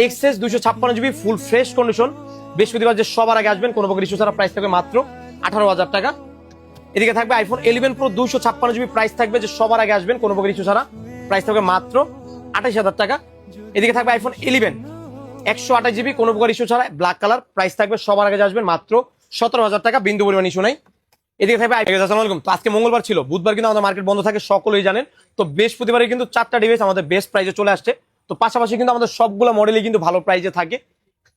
XS 256 GB full fresh condition, বৃহস্পতিবার যে সবার আগে আসবেন কোনো প্রকার ইস্যু ছাড়া, প্রাইস থাকবে মাত্র 18,000 টাকা। এদিকে থাকবে আইফোন 11 প্রো 256 জিবি, প্রাইস থাকবে যে সবার আগে আসবেন কোনো প্রকার ইস্যু ছাড়া, প্রাইস থাকবে মাত্র 28,000 টাকা। এদিকে থাকবে আইফোন 11 128 জিবি কোনো প্রকার ইস্যু ছাড়া, ব্ল্যাক কালার, প্রাইস থাকবে সবার আগে আসবেন মাত্র 17,000 টাকা, বিন্দু পরিমাণ ইস্যু নাই। এদিকে থাকবে আসসালামু আলাইকুম। তো আজকে মঙ্গলবার ছিল, বুধবার কিন্তু আমাদের মার্কেট বন্ধ থাকে, সকলেই জানেন। তো বৃহস্পতিবারে কিন্তু 4টা ডিভাইস আমাদের বেস্ট প্রাইসে চলে আসছে। তো পাশাপাশি কিন্তু আমাদের সবগুলো মডেলই কিন্তু ভালো প্রাইসে থাকে।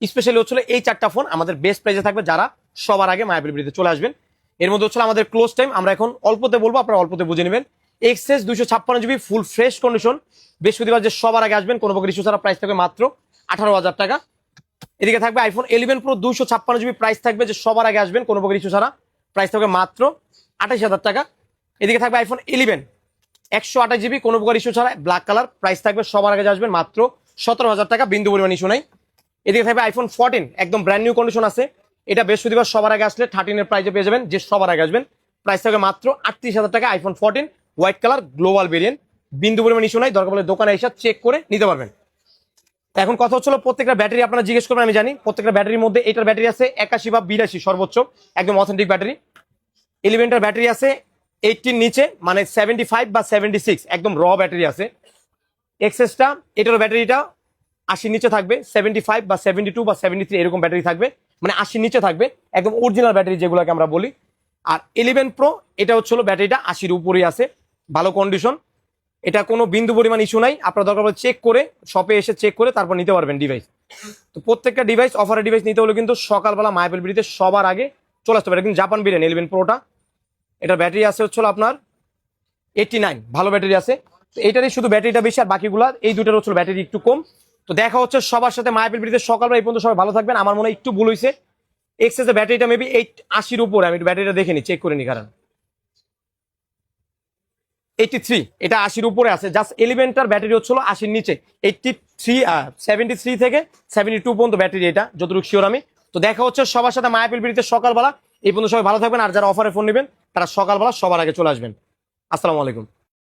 স্পেশালি হচ্ছিল এই 4টা ফোন আমাদের বেস্ট প্রাইসে থাকবে, যারা সবার আগে মায়াবীর বিড়িতে চলে আসবেন। এর মধ্যে হচ্ছিল আমাদের ক্লোজ টাইম, আমরা এখন অল্পতে বলবো, আপনারা অল্পতে বুঝে নেবেন। XS 256 GB full fresh condition, বৃহস্পতিবার যে সবার আগে আসবেন কোনো প্রকার ইস্যু ছাড়া, প্রাইস থাকবে মাত্র 18,000 টাকা। এদিকে থাকবে আইফোন 11 প্রো 256 জিবি, প্রাইস থাকবে যে সবার আগে আসবেন কোনো প্রকার ইস্যু ছাড়া, প্রাইস থাকবে মাত্র 28,000 টাকা। এদিকে থাকবে আইফোন 11 128 জিবি কোনো প্রকার ইস্যু ছাড়া, ব্ল্যাক কালার, প্রাইস থাকবে সবার আগে আসবেন মাত্র 17,000 টাকা, বিন্দু পরিমাণ ইস্যু নাই। এদিকে থাকবে আইফোন 14 একদম ব্র্যান্ড নিউ কন্ডিশন আছে, এটা বৃহস্পতিবার সবার আগে আসলে 13 এর প্রাইসে পেয়ে যাবেন, যে সবার আগে আসবেন, প্রাইস থাকবে মাত্র 38,000 টাকা। IPhone 14 white colour global variant, বিন্দু পরিমাণ ইস্যু নাই, দরকার পড়লে দোকানে এসে চেক করে নিতে পারবেন। এখন কথা হচ্ছিল প্রত্যেকটা ব্যাটারি আপনারা জিজ্ঞেস করবেন, আমি জানি প্রত্যেকটা ব্যাটারির মধ্যে এটার ব্যাটারি আছে 81 বা 82 সর্বোচ্চ, একদম অথেন্টিক ব্যাটারি। 11টার ব্যাটারি আছে 80 নিচে, মানে 75 বা 76 একদম র ব্যাটারি আছে। এক্সএসটা এটার ব্যাটারিটা 80 নিচে থাকবে, 75 বা 72 বা 73 এরকম ব্যাটারি থাকবে, মানে 80 নিচে থাকবে, একদম অরিজিনাল ব্যাটারি যেগুলোকে আমরা বলি। আর 11 প্রো এটা হচ্ছিল ব্যাটারিটা 80-র উপরেই আছে, ভালো কন্ডিশন, এটা কোনো বিন্দু পরিমাণ ইস্যু নাই। আপনার দরকার পড়লে চেক করে, শপে এসে চেক করে তারপর নিতে পারবেন ডিভাইস। তো প্রত্যেকটা ডিভাইস, অফারের ডিভাইস নিতে হলে কিন্তু সকালবেলা মায়াবীর বিড়িতে সবার আগে চলে আসতে পারে। কিন্তু জাপান বিরিয়ানি 11 প্রোটা, এটার ব্যাটারি আছে হচ্ছিল আপনার 89, ভালো ব্যাটারি আছে। তো এটারই শুধু ব্যাটারিটা বেশি, আর বাকিগুলা এই দুটার হচ্ছিল ব্যাটারি একটু কম। তো দেখা হচ্ছে সবার সাথে মায়াবীর বিড়িতে সকালবেলা। এই পর্যন্ত সবাই ভালো থাকবেন। আমার মনে হয় একটু ভুল হয়েছে, এক্সএস এর ব্যাটারিটা মেবি 80-র উপরে, আমি ব্যাটারিটা দেখে নি, চেক করে নি, কারণ 83, এটা 80-র উপরে আছে। জাস্ট 11টার ব্যাটারি হচ্ছিল 80-র নিচে, 73 থেকে 72 পর্যন্ত ব্যাটারি, এটা যতটুকু শিওর আমি। তো দেখা হচ্ছে সবার সাথে মায়াবীর বিড়িতে সকালবেলা। এই পর্যন্ত সবাই ভালো থাকবেন, আর যারা অফারে ফোন নেবেন তারা সকালবেলা সবার আগে চলে আসবেন। আসসালামু আলাইকুম।